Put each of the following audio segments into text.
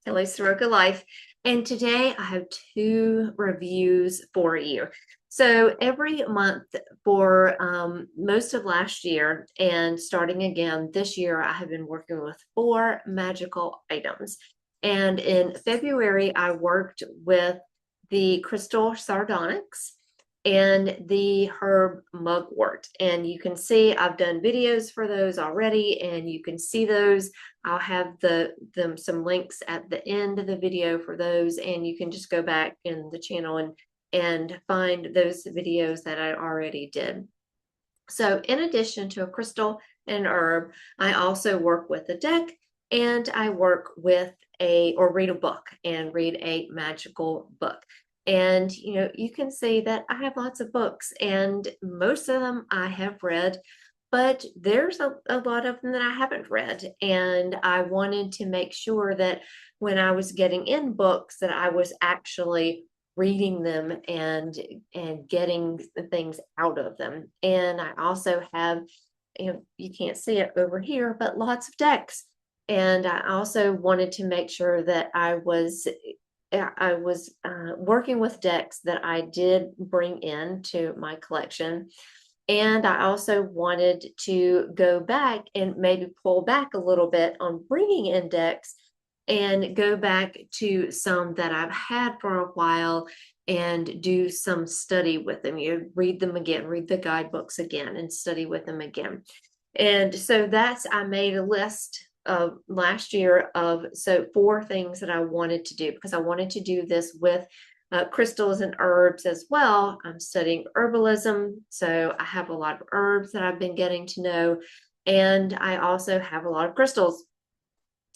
Kelly's Soroka Life, and today I have two reviews for you. So every month for most of last year and starting again this year, I have been working with four magical items. And in February, I worked with the crystal sardonyx and the herb mugwort. And you can see I've done videos for those already, and you can see those. I'll have some links at the end of the video for those, and you can just go back in the channel and find those videos that I already did. So in addition to a crystal and an herb, I also work with a deck, and I work with or read a book and read a magical book. And you can see that I have lots of books, and most of them I have read, but there's a lot of them that I haven't read. And I wanted to make sure that when I was getting in books that I was actually reading them and getting things out of them. And I also have, you can't see it over here, but lots of decks. And I also wanted to make sure that I was working with decks that I did bring into my collection. And I also wanted to go back and maybe pull back a little bit on bringing in decks and go back to some that I've had for a while and do some study with them. You read them again, read the guidebooks again, and study with them again. And so I made a list of last year of four things that I wanted to do, because I wanted to do this with crystals and herbs as well. I'm studying herbalism, so I have a lot of herbs that I've been getting to know, and I also have a lot of crystals.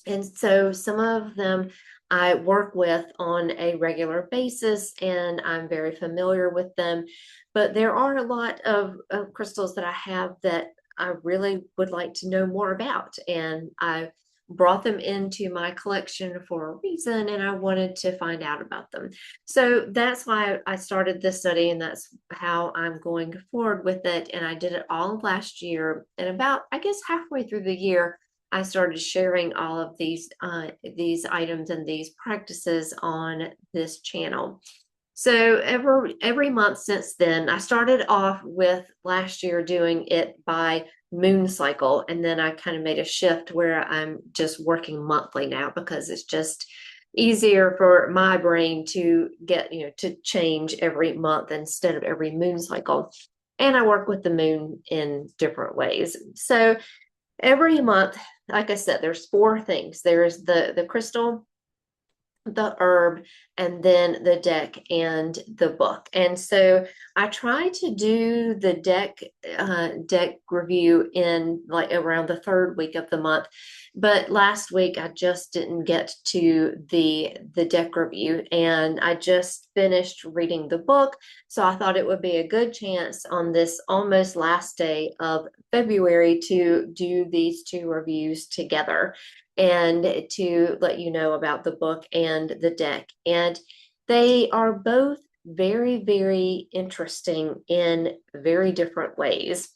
And so some of them I work with on a regular basis, and I'm very familiar with them. But there are a lot of crystals that I have that I really would like to know more about. And I brought them into my collection for a reason, and I wanted to find out about them. So that's why I started this study, and that's how I'm going forward with it. And I did it all last year. And about, I guess, halfway through the year, I started sharing all of these items and these practices on this channel. So every month since then, I started off with last year doing it by moon cycle, and then I kind of made a shift where I'm just working monthly now, because it's just easier for my brain to get, to change every month instead of every moon cycle. And I work with the moon in different ways. So every month, like I said, there's four things. There's the crystal, the herb, and then the deck and the book. And so I try to do the deck review in like around the third week of the month, but last week I just didn't get to the deck review, and I just finished reading the book. So I thought it would be a good chance on this almost last day of February to do these two reviews together, and to let you know about the book and the deck. And they are both very, very interesting in very different ways.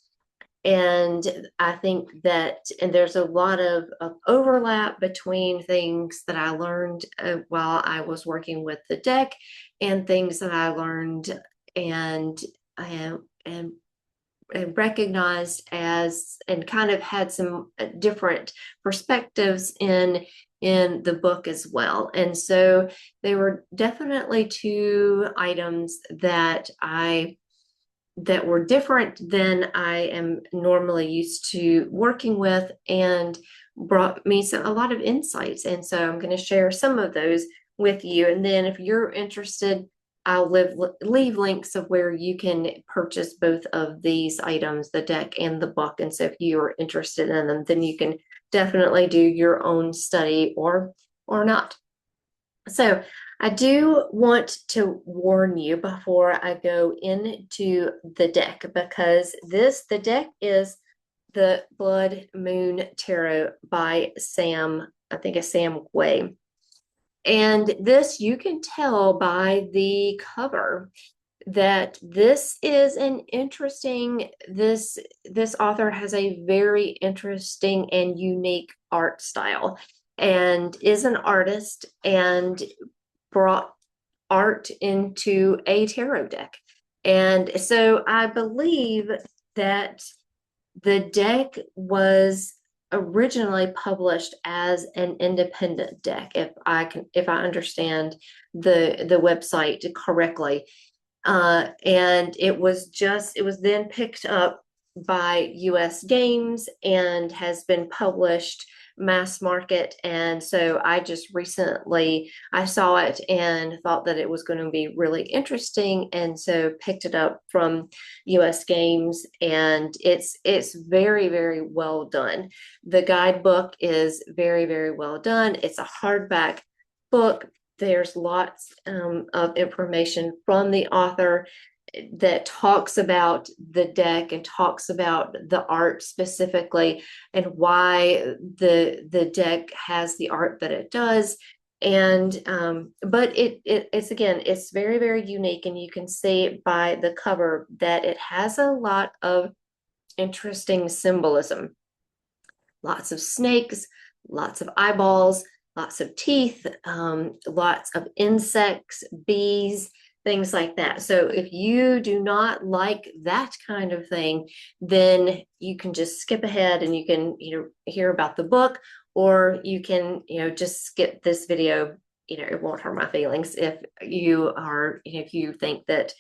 And I think and there's a lot of overlap between things that I learned while I was working with the deck, and things that I learned and recognized as, and kind of had some different perspectives in the book as well. And so they were definitely two items that were different than I am normally used to working with, and brought me a lot of insights. And so I'm going to share some of those with you. And then if you're interested, I'll leave links of where you can purchase both of these items, the deck and the book. And so if you're interested in them, then you can definitely do your own study or not. So I do want to warn you before I go into the deck, because the deck is the Blood Moon Tarot by Sam, I think it's Sam Guay. And this, you can tell by the cover that this is an interesting, this author has a very interesting and unique art style. and is an artist and brought art into a tarot deck. And so I believe that the deck was originally published as an independent deck, if I understand the website correctly. And it was then picked up by US Games and has been published mass market. And so I just recently I saw it and thought that it was going to be really interesting, and so picked it up from US Games, and it's very, very well done. The guidebook is very, very well done. It's a hardback book. There's lots of information from the author that talks about the deck and talks about the art specifically, and why the deck has the art that it does. And but it's very, very unique, and you can see by the cover that it has a lot of interesting symbolism. Lots of snakes, lots of eyeballs, lots of teeth, lots of insects, bees, things like that. So if you do not like that kind of thing, then you can just skip ahead and you can, hear about the book, or you can, just skip this video. It won't hurt my feelings if you are, if you think that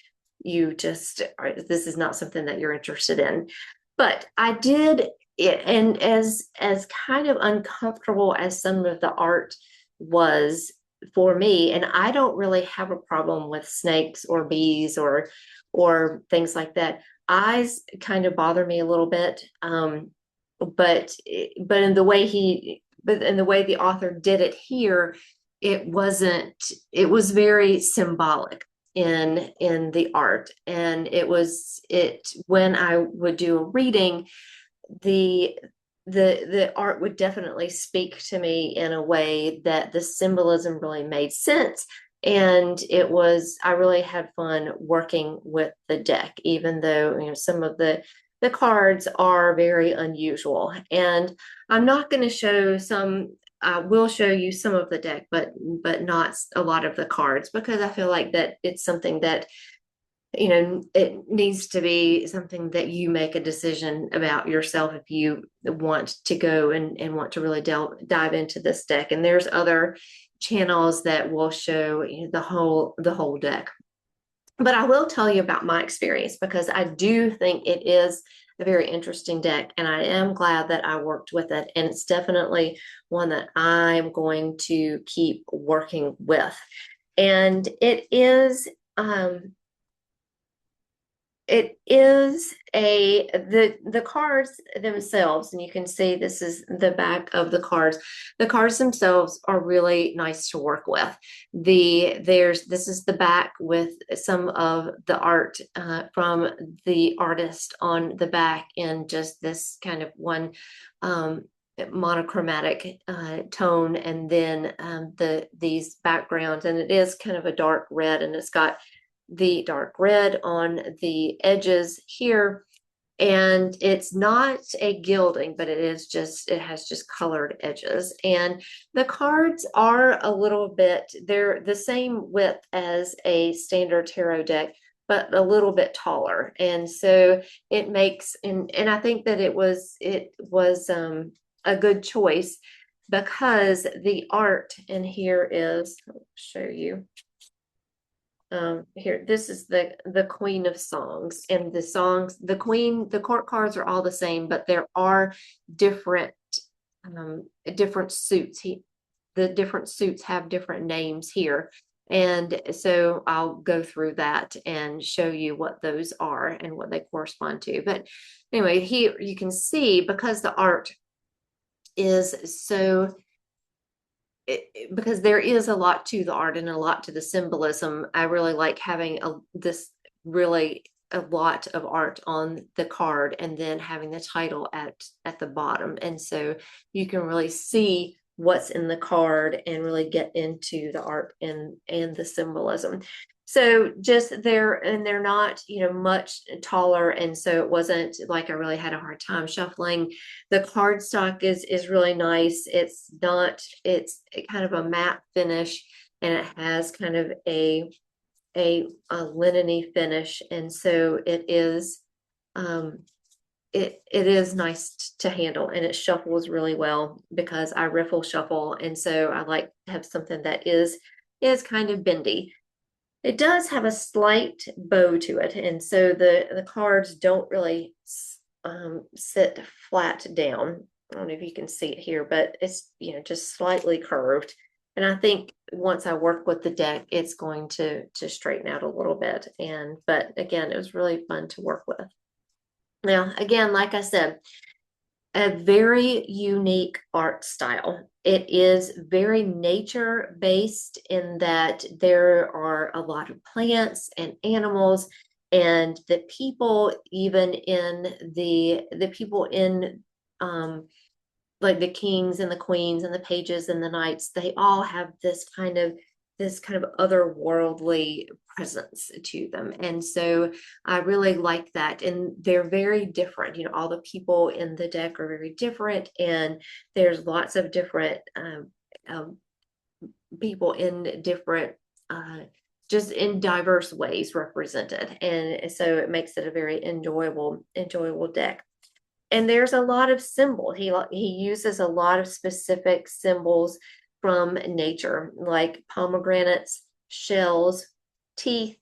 this is not something that you're interested in. But I did it, and as kind of uncomfortable as some of the art was for me, and I don't really have a problem with snakes or bees or things like that. Eyes kind of bother me a little bit, but in the way the author did it here, it was very symbolic in the art. And when I would do a reading, the art would definitely speak to me in a way that the symbolism really made sense. And I really had fun working with the deck, even though, some of the cards are very unusual. And I'm not going to show I will show you some of the deck, but not a lot of the cards, because I feel like that it's something that it needs to be something that you make a decision about yourself, if you want to go and want to really dive into this deck. And there's other channels that will show the whole deck. But I will tell you about my experience, because I do think it is a very interesting deck, and I am glad that I worked with it. And it's definitely one that I'm going to keep working with. And it is the cards themselves, and you can see this is the back of the cards. The cards themselves are really nice to work with. This is the back with some of the art from the artist on the back, in just this kind of one monochromatic tone, and then these backgrounds, and it is kind of a dark red, and it's got the dark red on the edges here. And it's not a gilding, but it has just colored edges. And the cards are they're the same width as a standard tarot deck, but a little bit taller. And so it makes, and I think that it was a good choice, because the art in here is, I'll show you. Here, this is the Queen of Songs, and the court cards are all the same, but there are different suits. The different suits have different names here, and so I'll go through that and show you what those are and what they correspond to. But anyway, here you can see, because the art is because there is a lot to the art and a lot to the symbolism. I really like having a lot of art on the card, and then having the title at the bottom. And so you can really see what's in the card and really get into the art and the symbolism. So just they're not, much taller. And so it wasn't like I really had a hard time shuffling. The cardstock is really nice. It's kind of a matte finish, and it has kind of a linen-y finish. And so um, it is nice to handle, and it shuffles really well because I riffle shuffle. And so I like to have something that is kind of bendy. It does have a slight bow to it, and so the cards don't really sit flat down. I don't know if you can see it here, but it's just slightly curved. And I think once I work with the deck, it's going to straighten out a little bit. But again, it was really fun to work with. Now, again, like I said, a very unique art style. It is very nature based in that there are a lot of plants and animals, and the people, even in the people in like the kings and the queens and the pages and the knights, they all have this kind of otherworldly presence to them. And so I really like that. And they're very different. All the people in the deck are very different, and there's lots of different people in different just in diverse ways represented. And so it makes it a very enjoyable deck. And there's a lot of symbols. He uses a lot of specific symbols from nature, like pomegranates, shells, teeth,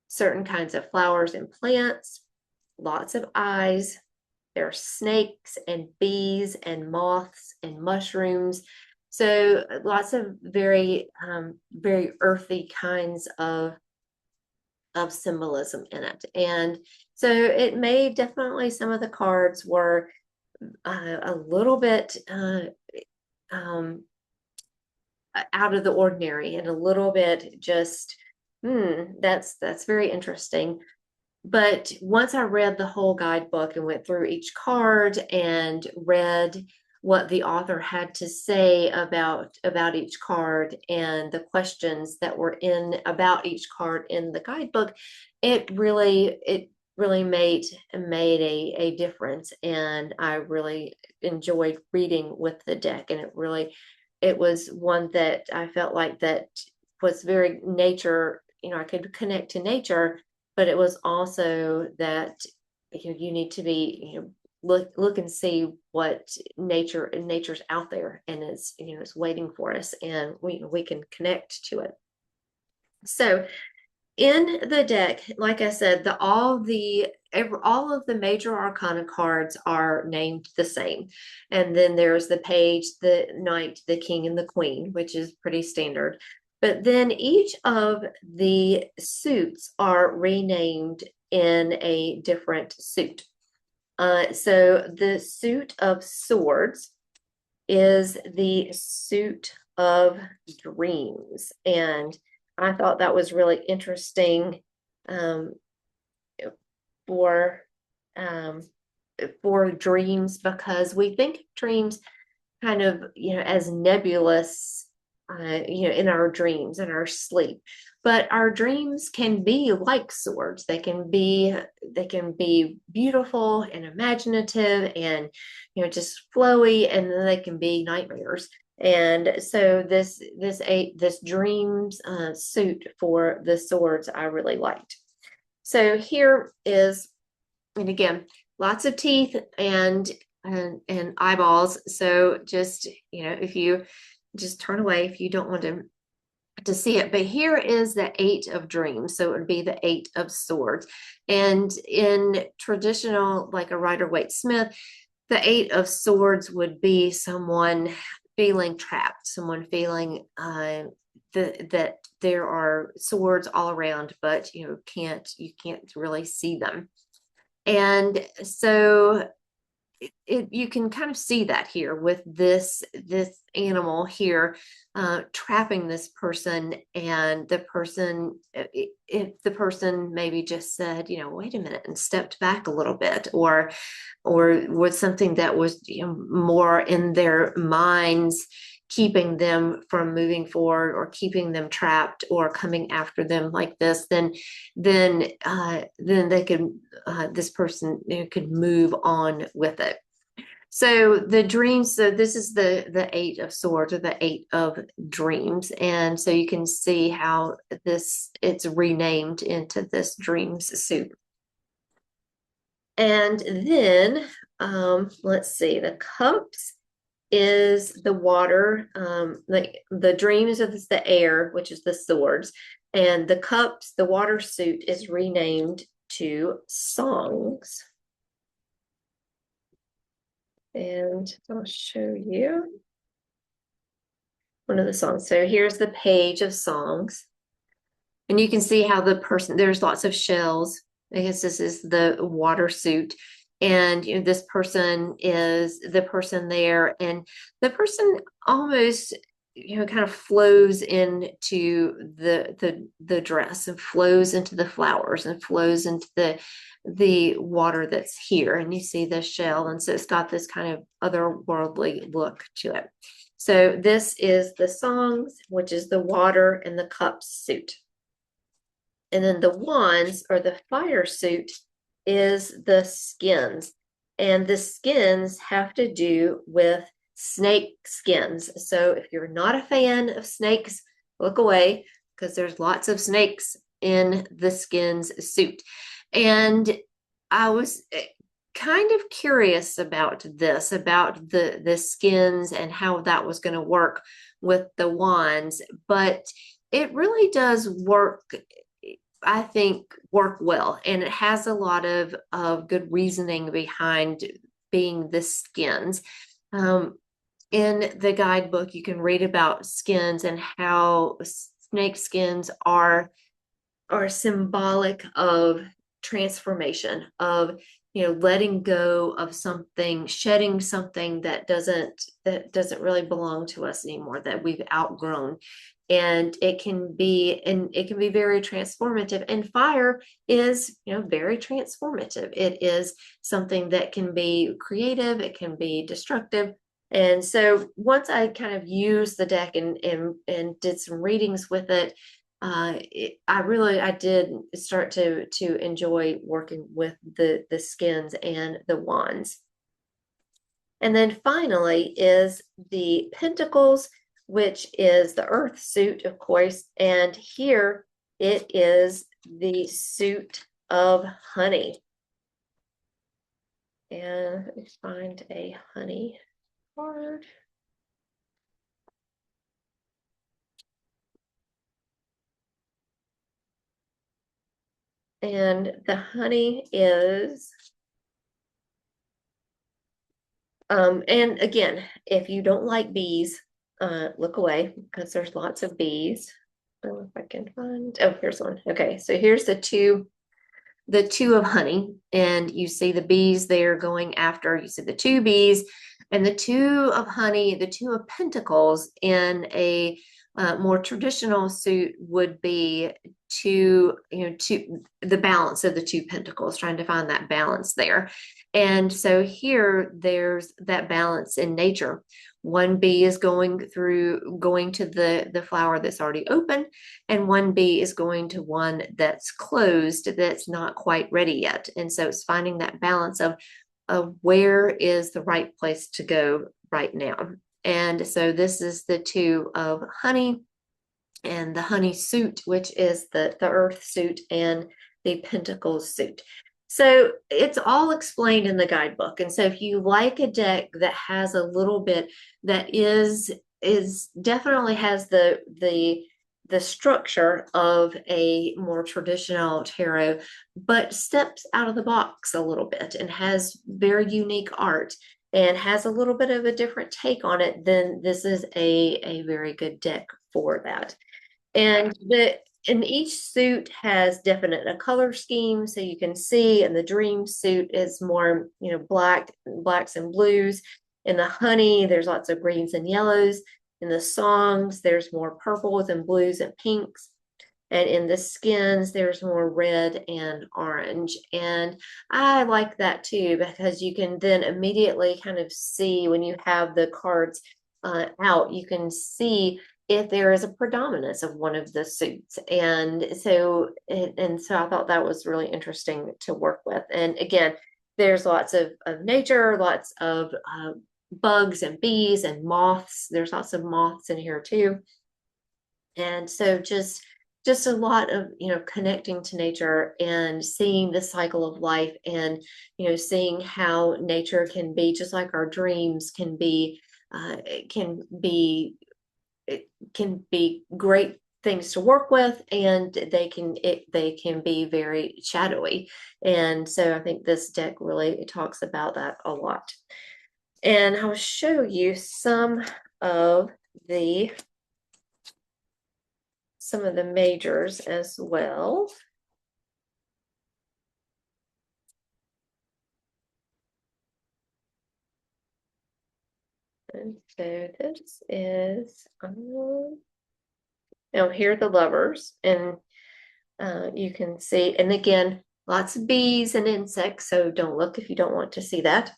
certain kinds of flowers and plants, lots of eyes. There are snakes and bees and moths and mushrooms. So lots of very earthy kinds of symbolism in it. And so it made definitely some of the cards were a little bit out of the ordinary, and a little bit just, that's very interesting. But once I read the whole guidebook and went through each card and read what the author had to say about each card and the questions that were in about each card in the guidebook, it really made a difference. And I really enjoyed reading with the deck, and it was one that I felt like that was very nature. I could connect to nature, but it was also that you need to be, look and see what nature's out there, and it's waiting for us, and we can connect to it. So in the deck, like I said, all of the major arcana cards are named the same. And then there's the page, the knight, the king, and the queen, which is pretty standard. But then each of the suits are renamed in a different suit. So the suit of swords is the suit of dreams. And I thought that was really interesting for dreams, because we think of dreams kind of as nebulous in our dreams, in our sleep. But our dreams can be like swords. They can be beautiful and imaginative and just flowy, and then they can be nightmares. And so this dreams suit for the swords I really liked. So here is, and again, lots of teeth and eyeballs. So just if you just turn away if you don't want to see it. But here is the 8 of dreams. So it would be the 8 of swords. And in traditional, like a Rider-Waite-Smith, the 8 of swords would be someone feeling trapped, someone feeling that there are swords all around, but you can't really see them. And so you can kind of see that here with this animal here trapping this person, and the person, if the person maybe just said, wait a minute, and stepped back a little bit, or was something that was more in their minds, keeping them from moving forward or keeping them trapped or coming after them like this, then they could this person could move on with it. So the dreams, so this is the Eight of Swords, or the Eight of Dreams. And so you can see how it's renamed into this dreams suit. And then let's see, the cups is the water, like the dreams is the air, which is the swords, and the cups, the water suit, is renamed to songs. And I'll show you one of the songs. So here's the page of songs. And you can see how there's lots of shells. I guess this is the water suit. And this person is the person there. And the person almost, kind of flows into the dress, and flows into the flowers, and flows into the water that's here. And you see the shell. And so it's got this kind of otherworldly look to it. So this is the songs, which is the water and the cups suit. And then the wands, or the fire suit, is the skins. And the skins have to do with snake skins. So if you're not a fan of snakes, look away, because there's lots of snakes in the skins suit. And I was kind of curious about this, about the skins and how that was going to work with the wands, but it really does work, I think, work well. And it has a lot of good reasoning behind being the skins. In the guidebook, you can read about skins and how snake skins are symbolic of transformation, of letting go of something, shedding something that doesn't really belong to us anymore, that we've outgrown. And it can be very transformative. And fire is, very transformative. It is something that can be creative, it can be destructive. And so once I kind of used the deck and did some readings with it, I did start to enjoy working with the skins and the wands. And then finally is the pentacles, which is the earth suit, of course. And here it is the suit of honey. And let me find a honey card. And the honey is, and again, if you don't like bees, look away, because there's lots of bees. I don't know if I can find, oh, here's one. Okay, so here's the two of honey, and you see the bees there going after, you see the two bees, and the two of honey, the two of pentacles in a more traditional suit would be the balance of the two pentacles, trying to find that balance there. And so here there's that balance in nature. One bee is going to the flower that's already open, and one bee is going to one that's closed, that's not quite ready yet. And so it's finding that balance of where is the right place to go right now. And so this is the two of honey, and the honey suit, which is the earth suit, and the pentacles suit. So it's all explained in the guidebook. And so if you like a deck that has a little bit, that is definitely has the structure of a more traditional tarot, but steps out of the box a little bit and has very unique art and has a little bit of a different take on it, then this is a very good deck for that. And each suit has definite a color scheme, so you can see. And the dream suit is more, blacks and blues. In the honey, there's lots of greens and yellows. In the songs, there's more purples and blues and pinks. And in the skins, there's more red and orange. And I like that too, because you can then immediately kind of see, when you have the cards out, you can see if there is a predominance of one of the suits. And so I thought that was really interesting to work with. And again, there's lots of nature, lots of bugs and bees and moths. There's lots of moths in here too. And so just a lot of, connecting to nature and seeing the cycle of life, and, seeing how nature can be just like our dreams can be, it can be great things to work with, and they can be very shadowy. And so I think this deck really talks about that a lot. And I'll show you of the some of the majors as well. And so this is, now here are the lovers, and you can see, and again, lots of bees and insects, so don't look if you don't want to see that.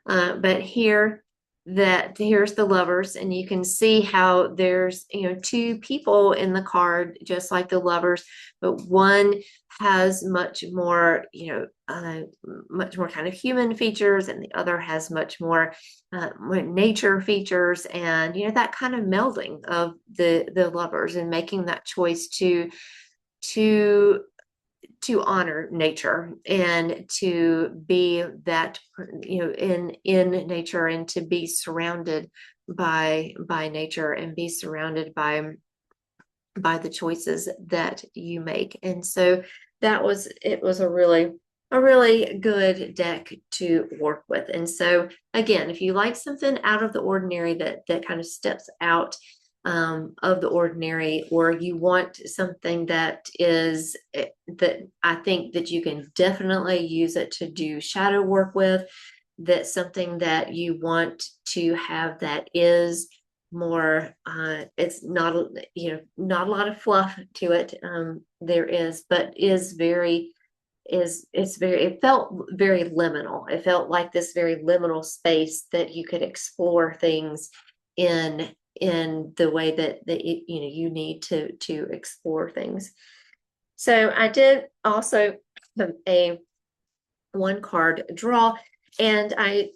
But here's the lovers, and you can see how there's, two people in the card, just like the lovers, but one has much more, much more kind of human features, and the other has much more nature features, and, that kind of melding of the lovers, and making that choice to honor nature, and to be that, in nature, and to be surrounded by nature, and be surrounded by the choices that you make. And so it was a really good deck to work with. And so again, if you like something out of the ordinary, that kind of steps out of the ordinary, or you want something that I think that you can definitely use it to do shadow work with, that's something that you want to have that is more, it's not, not a lot of fluff to it. There is, but it felt very liminal. It felt like this very liminal space that you could explore things in the way that you need to explore things. So I did also a one card draw, and I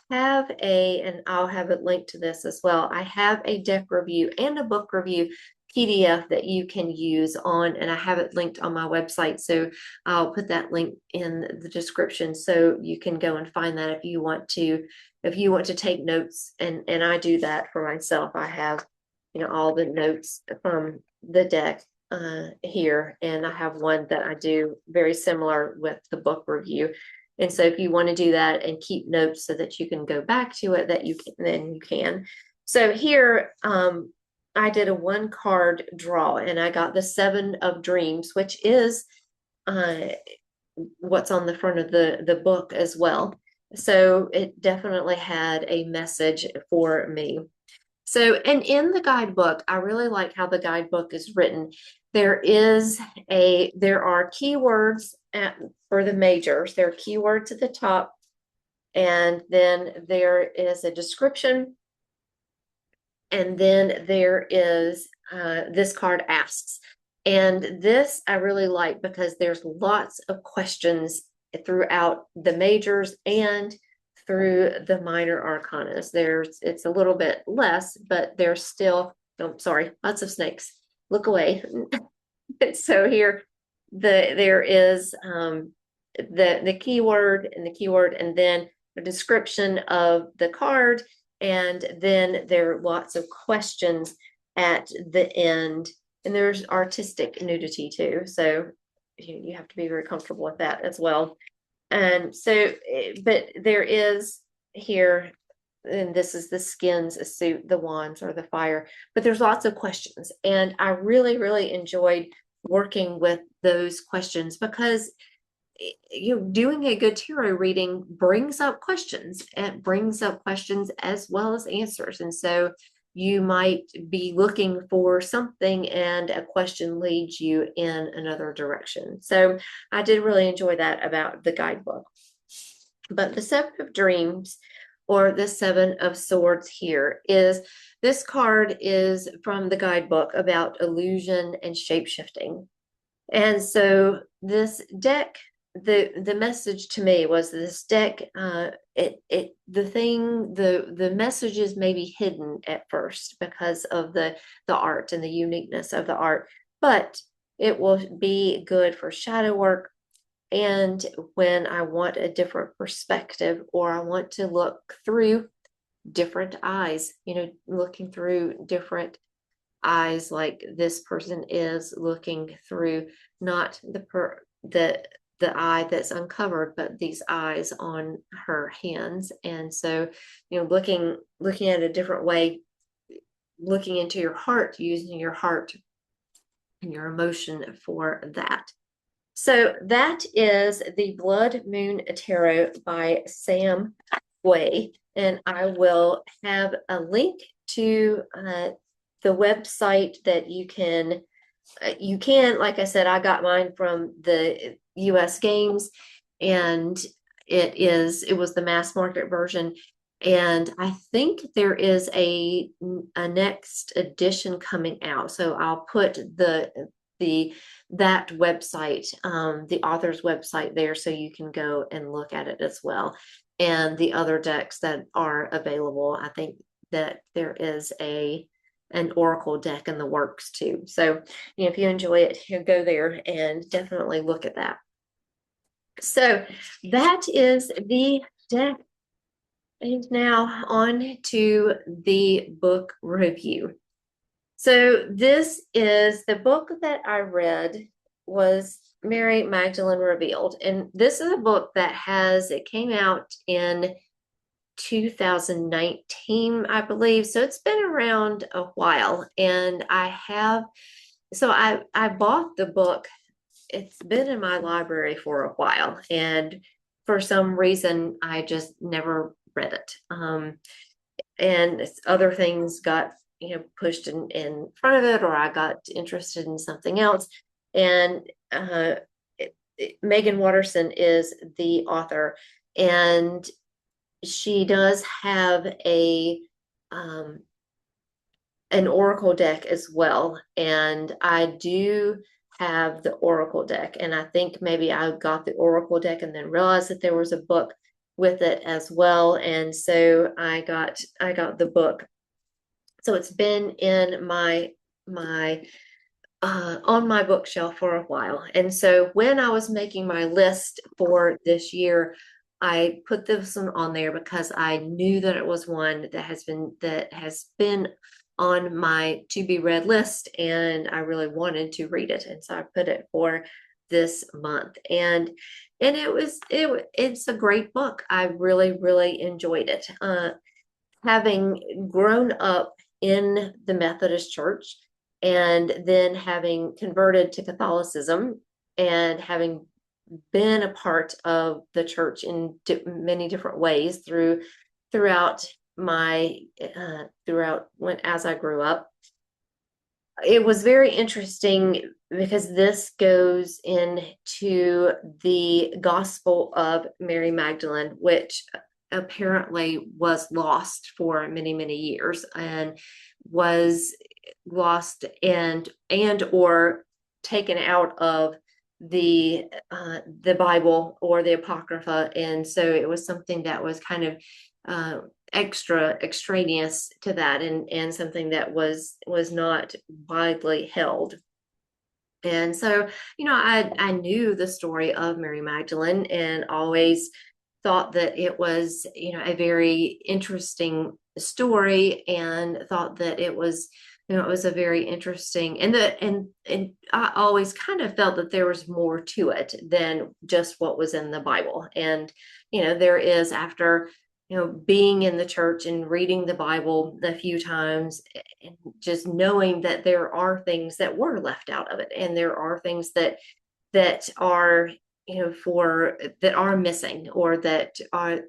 have and I'll have it linked to this as well. I have a deck review and a book review PDF that you can use and I have it linked on my website. So I'll put that link in the description, so you can go and find that if you want to take notes. And I do that for myself. I have, all the notes from the deck here, and I have one that I do very similar with the book review. And so if you want to do that and keep notes so that you can go back to it, then you can. So here, I did a one card draw, and I got the 7 of Dreams, which is what's on the front of the book as well. So it definitely had a message for me. So, and in the guidebook, I really like how the guidebook is written. There are keywords for the majors. There are keywords at the top, and then there is a description, and then there is this card asks. And this I really like, because there's lots of questions throughout the majors and through the minor arcanas. It's a little bit less, but there's still, sorry, lots of snakes. Look away. So here, there is the keyword, and then the description of the card, and then there are lots of questions at the end, and there's artistic nudity too. So you have to be very comfortable with that as well. And so, but there is here, and this is the skins, a suit, the wands, or the fire, but there's lots of questions. And I really, really enjoyed working with those questions, because doing a good tarot reading brings up questions. It brings up questions as well as answers. And so you might be looking for something, and a question leads you in another direction. So I did really enjoy that about the guidebook. But the 7 of Dreams or the Seven of Swords here is, this card is from the guidebook about illusion and shape-shifting. And so this deck, the message to me was this deck, the messages may be hidden at first because of the art and the uniqueness of the art, but it will be good for shadow work. And when I want a different perspective, or I want to look through different eyes, looking through different eyes, like this person is looking through, not the eye that's uncovered, but these eyes on her hands. And so, looking at a different way, looking into your heart, using your heart and your emotion for that. So that is the Blood Moon Tarot by Sam Guay, and I will have a link to the website that you can, like I said, I got mine from the US Games, and it was the mass market version. And I think there is a next edition coming out. So I'll put that website, the author's website there, so you can go and look at it as well. And the other decks that are available, I think that there is an oracle deck in the works too. So, if you enjoy it, go there and definitely look at that. So that is the deck. And now on to the book review. So this is the book that I read, was Mary Magdalene Revealed. And this is a book that it came out in 2019, I believe. So it's been around a while. And I bought the book. It's been in my library for a while. And for some reason, I just never read it. And other things got pushed in front of it, or I got interested in something else. And Meggan Watterson is the author, and she does have an oracle deck as well. And I do have the oracle deck, and I think maybe I got the oracle deck and then realized that there was a book with it as well. And so I got the book. So it's been in my on my bookshelf for a while. And so when I was making my list for this year, I put this one on there because I knew that it was one that has been on my to be read list, and I really wanted to read it. And so I put it for this month. And it's a great book. I really, really enjoyed it. Having grown up in the Methodist Church, and then having converted to Catholicism, and having been a part of the church in many different ways throughout as I grew up, it was very interesting because this goes into the Gospel of Mary Magdalene, which apparently was lost for many, many years, and was lost and or taken out of the Bible or the Apocrypha. And so it was something that was kind of extraneous to that, and something that was not widely held. And so, I knew the story of Mary Magdalene, and always thought that it was, a very interesting story, and thought that it was, it was a very interesting, and I always kind of felt that there was more to it than just what was in the Bible. And, there is, after, being in the church and reading the Bible a few times, and just knowing that there are things that were left out of it, and there are things that are, that are missing, or that are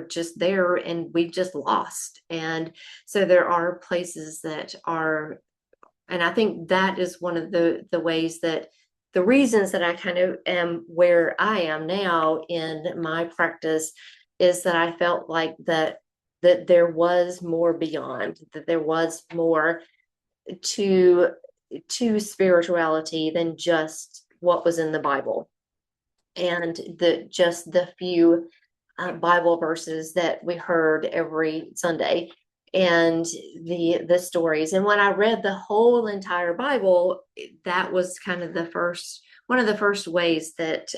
just there and we've just lost. And so there are places that are, and I think that is one of the ways that the reasons that I kind of am where I am now in my practice, is that I felt like that that there was more beyond, that there was more to spirituality than just what was in the Bible, and the few Bible verses that we heard every Sunday, and the stories. And when I read the whole entire Bible, that was kind of one of the first ways that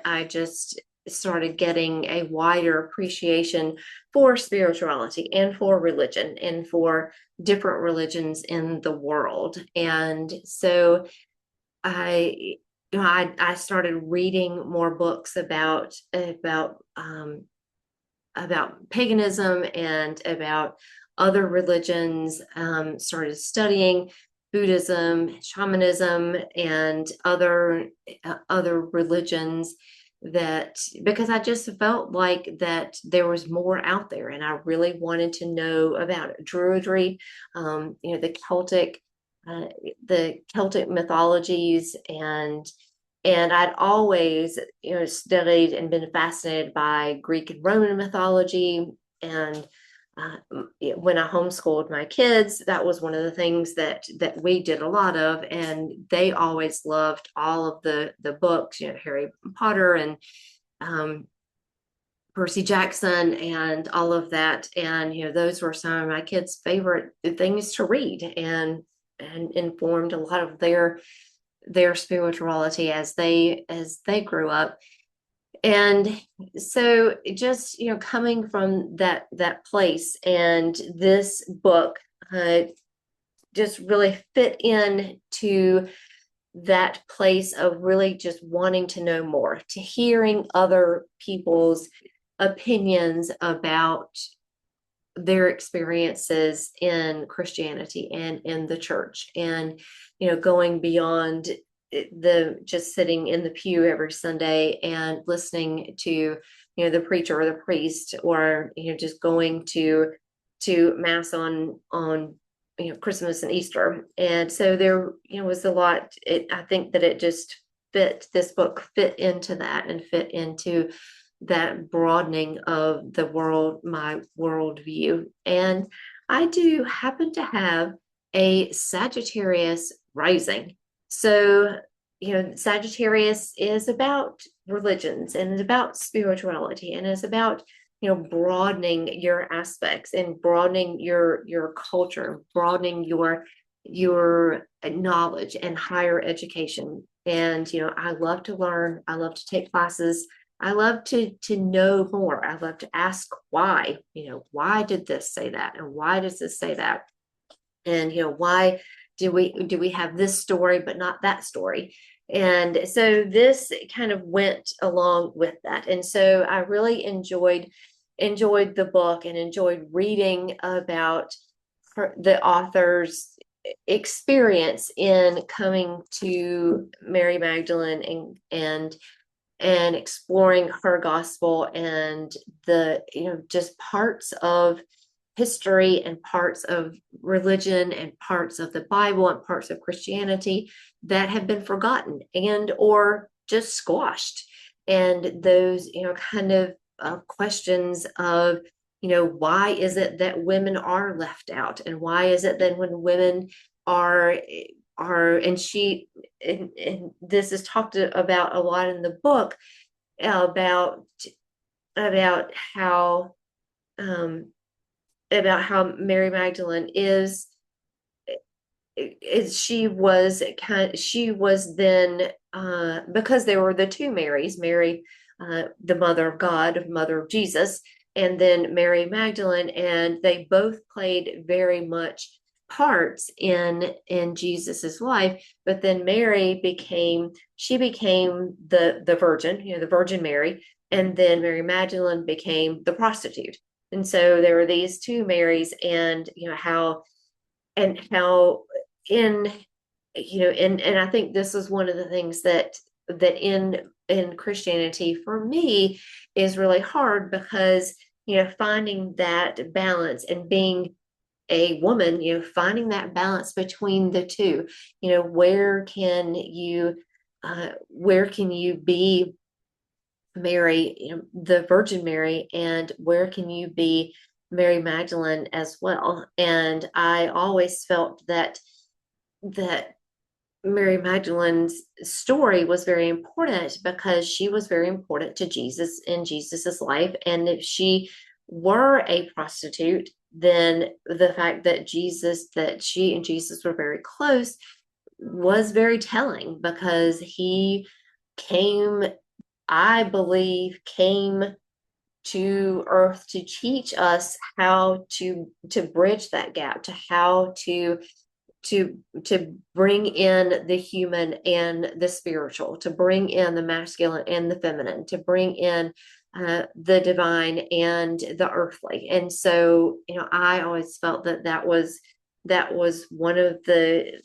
I just started getting a wider appreciation for spirituality and for religion and for different religions in the world. And so I I started reading more books about paganism and about other religions. Started studying Buddhism, shamanism, and other religions, that because I just felt like that there was more out there, and I really wanted to know about Druidry, the uh, Celtic mythologies, and I'd always, studied and been fascinated by Greek and Roman mythology. And when I homeschooled my kids, that was one of the things that we did a lot of, and they always loved all of the books, Harry Potter and um, Percy Jackson and all of that. And those were some of my kids' favorite things to read, and informed a lot of their spirituality as they grew up. And so just coming from that place, and this book just really fit in to that place of really just wanting to know more, to hearing other people's opinions about their experiences in Christianity and in the church, and going beyond the just sitting in the pew every Sunday and listening to the preacher or the priest, or just going to mass on Christmas and Easter. And so there was a lot. I think that it just this book fit into that, and fit into that broadening of my worldview. And I do happen to have a Sagittarius rising. So, Sagittarius is about religions, and it's about spirituality, and it's about, broadening your aspects, and broadening your culture, broadening your knowledge and higher education. And, I love to learn. I love to take classes. I love to know more. I love to ask why, why did this say that? And why does this say that? And, why do we have this story, but not that story? And so this kind of went along with that. And so I really enjoyed the book, and enjoyed reading about the author's experience in coming to Mary Magdalene, and exploring her gospel, and the just parts of history and parts of religion and parts of the Bible and parts of Christianity that have been forgotten and or just squashed. And those kind of questions of why is it that women are left out, and why is it that when women are and this is talked about a lot in the book, about how Mary Magdalene she was then because there were the two Marys, Mary the mother of God, mother of Jesus, and then Mary Magdalene, and they both played very much parts in Jesus's life. But then Mary became the virgin, the Virgin Mary, and then Mary Magdalene became the prostitute. And so there were these two Marys, and how in and I think this is one of the things that in Christianity for me is really hard, because finding that balance, and being a woman, finding that balance between the two, where can you be Mary, the Virgin Mary, and where can you be Mary Magdalene as well. And I always felt that Mary Magdalene's story was very important because she was very important to Jesus in Jesus's life. And if she were a prostitute, then the fact that she and Jesus were very close was very telling, because he came, I believe, came to earth to teach us how to bridge that gap, to how to bring in the human and the spiritual, to bring in the masculine and the feminine, to bring in the divine and the earthly. And so, I always felt that was one of the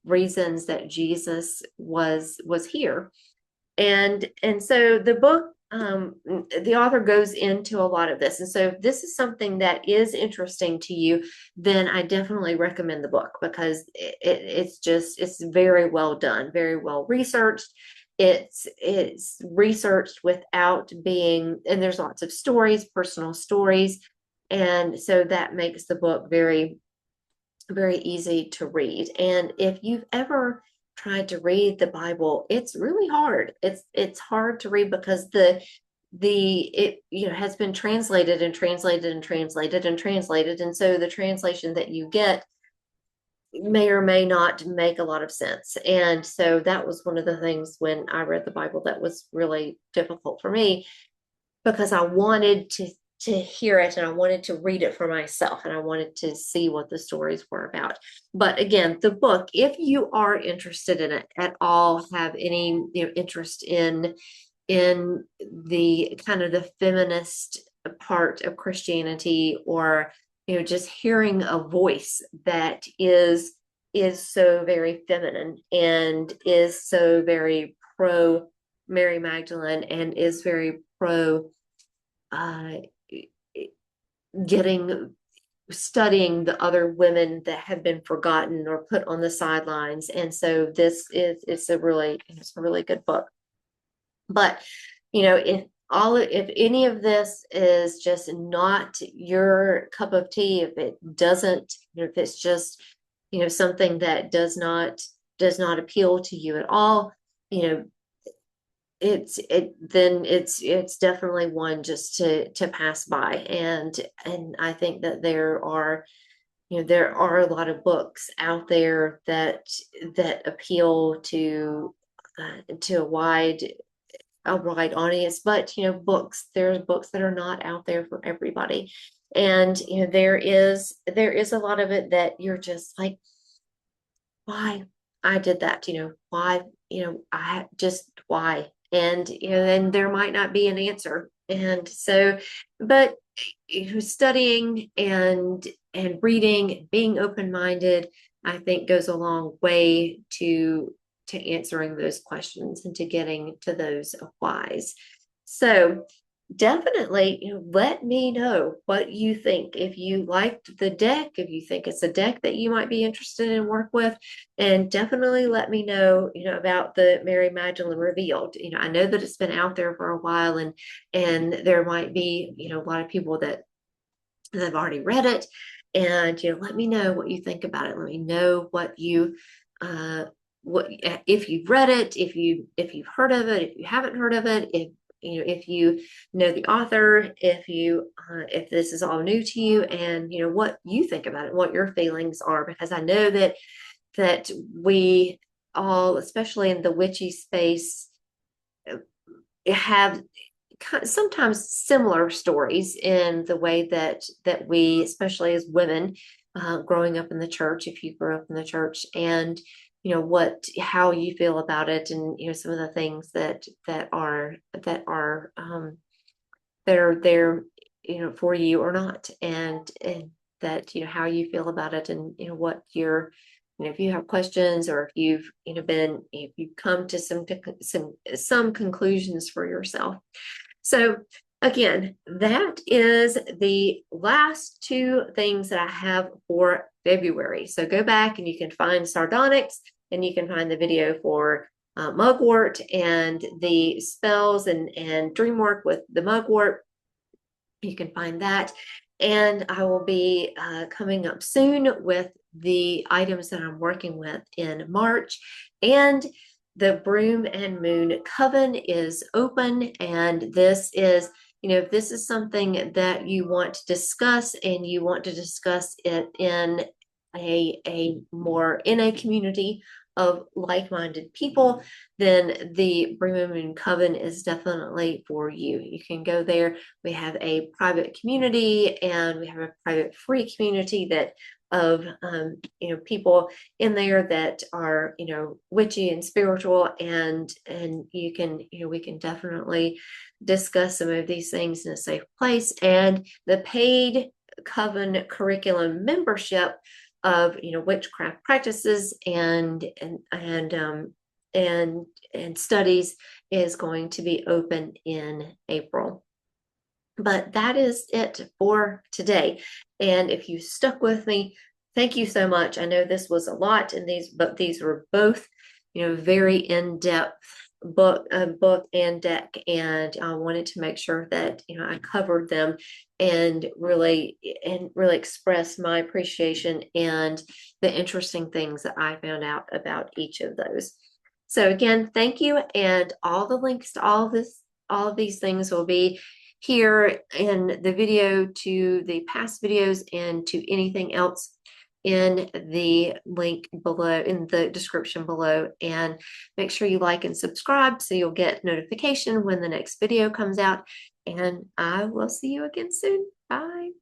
reasons that Jesus was here. And so the book, the author goes into a lot of this. And so if this is something that is interesting to you, then I definitely recommend the book, because it's very well done, very well researched. It's researched without being, and there's lots of stories, personal stories. And so that makes the book very, very easy to read. And if you've ever tried to read the Bible, it's really hard. It's hard to read because it has been translated and translated and translated and translated. And so the translation that you get may or may not make a lot of sense. And so that was one of the things when I read the Bible that was really difficult for me, because I wanted to hear it, and I wanted to read it for myself, and I wanted to see what the stories were about. But again, the book, if you are interested in it at all, have any interest in the kind of the feminist part of Christianity, or just hearing a voice that is so very feminine and is so very pro Mary Magdalene, and is very pro studying the other women that have been forgotten or put on the sidelines. And so it's a really good book. But if any of this is just not your cup of tea, if it doesn't, if it's just something that does not appeal to you at all, it's definitely one just to pass by. And I think that there are a lot of books out there that appeal to a wide audience. But there's books that are not out there for everybody. And there is a lot of it that you're just like, why I did that, why, I just, why? And then there might not be an answer. And so, but studying and reading, being open-minded, I think goes a long way to answering those questions and to getting to those whys. So definitely, let me know what you think. If you liked the deck, if you think it's a deck that you might be interested in work with, and definitely let me know, about the Mary Magdalene Revealed. I know that it's been out there for a while, and there might be, a lot of people that have already read it. And let me know what you think about it. Let me know what if you've read it, if you've heard of it, if you haven't heard of it, if you know the author, if this is all new to you, and what you think about it, what your feelings are, because I know that we all, especially in the witchy space, have sometimes similar stories in the way that we, especially as women, growing up in the church, if you grew up in the church, and how you feel about it, and some of the things that are there for you or not, and that how you feel about it, and what your if you have questions, or if you've come to some conclusions for yourself. So again, that is the last two things that I have for February. So go back and you can find sardonyx, and you can find the video for mugwort and the spells and dream work with the mugwort. You can find that. And I will be coming up soon with the items that I'm working with in March. And the Broom and Moon Coven is open. And this is, if this is something that you want to discuss and you want to discuss it in a community of like-minded people, then the Broom and Moon Coven is definitely for you. You can go there. We have a private community and we have a private free community that of people in there that are witchy and spiritual, and you can we can definitely discuss some of these things in a safe place. And the paid Coven curriculum membership of witchcraft practices and studies is going to be open in April. But that is it for today. And if you stuck with me, thank you so much. I know this was a lot, but these were both, very in-depth book and deck, and I wanted to make sure that I covered them and really express my appreciation and the interesting things that I found out about each of those. So again, thank you, and all the links to all of these things will be here in the video, to the past videos, and to anything else in the link below, in the description below. And make sure you like and subscribe so you'll get notification when the next video comes out. And I will see you again soon. Bye.